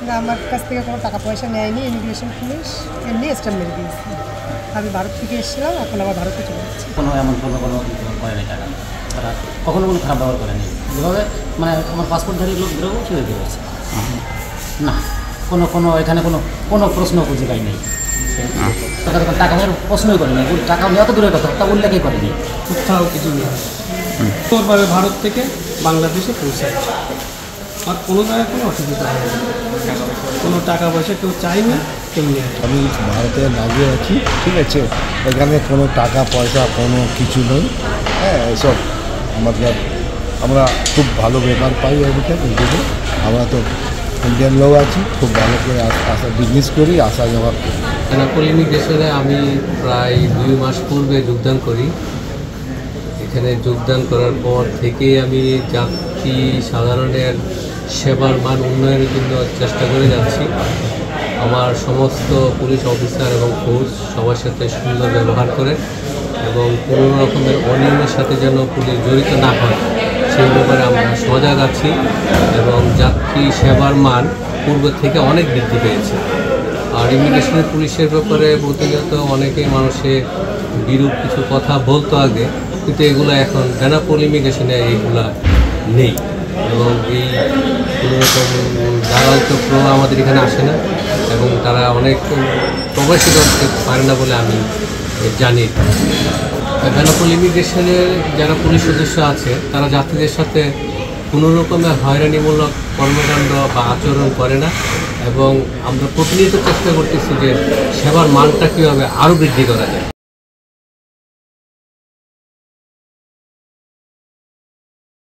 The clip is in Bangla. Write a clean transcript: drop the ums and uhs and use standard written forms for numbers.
না, আমার কাছ থেকে কোনো টাকা পয়সা নেয়নি ইমিগ্রেশন পুলিশ, এমনি স্ট্যাম্প মেরে দিয়েছে। আমি ভারত থেকে এসেছিলাম, এখন আবার ভারতে চলে যাচ্ছি। কোনো এমন কোনো করে নেই টাকা, তারা কখনো কোনো খারাপ ব্যবহার করেনি। যেভাবে মানে আমার পাসপোর্টধারী লোকদেরও সেভাবে করেছে না, কোনো এখানে কোনো প্রশ্ন খুঁজে পাই নেই। টাকা নেওয়ার প্রশ্নই করেনি, টাকা নেওয়া তো দূরের কথা, তা উল্লেখই করেনি। কোথাও কিছু নেই। তোরবারে ভারত থেকে বাংলাদেশে পৌঁছায়, আর কোনো জায়গায় কোনো অসুবিধা হয় না, কোনো টাকা পয়সা কেউ চাইনি, কেউ নেয়। আমি ভারতে লাগিয়ে আছি, ঠিক আছে। এখানে কোনো টাকা পয়সা কোনো কিছু নেই। হ্যাঁ, এসব মতলব আমরা খুব ভালো ব্যাপার পাই এদিকে। কিন্তু আমরা তো ইন্ডিয়ান লোক আছি, খুব ভালো করে বিজনেস করি, আসা যাওয়া করি। বেনাপোল ইমিগ্রেশনে আমি প্রায় 2 মাস পূর্বে যোগদান করি। এখানে যোগদান করার পর থেকে আমি যাত্রী সাধারণের সেবার মান উন্নয়নের জন্য চেষ্টা করে যাচ্ছি। আমার সমস্ত পুলিশ অফিসার এবং ফোর্স সবার সাথে সুন্দর ব্যবহার করে এবং কোনো রকমের অনিয়মের সাথে যেন পুলিশ জড়িত না হয় সেই ব্যাপারে আমরা সজাগ আছি এবং যাত্রী সেবার মান পূর্ব থেকে অনেক বৃদ্ধি পেয়েছে। আর ইমিগ্রেশনের পুলিশের ব্যাপারে প্রতিনিয়ত অনেকেই মানুষের বিরূপ কিছু কথা বলতো আগে, কিন্তু এগুলো এখন বেনাপোল ইমিগ্রেশনে এইগুলা নেই এবং এই কোনোরকম দালাল চক্র আমাদের এখানে আসে না এবং তারা অনেক প্রবাসী করতে পারে না বলে আমি জানি। বেনাপোল ইমিগ্রেশনের যারা পুলিশ সদস্য আছে তারা যাত্রীদের সাথে কোনো রকমের হয়রানিমূলক কর্মকাণ্ড বা আচরণ করে না এবং আমরা প্রতিনিয়ত চেষ্টা করতেছি যে সেবার মানটা কীভাবে আরও বৃদ্ধি করা যায়।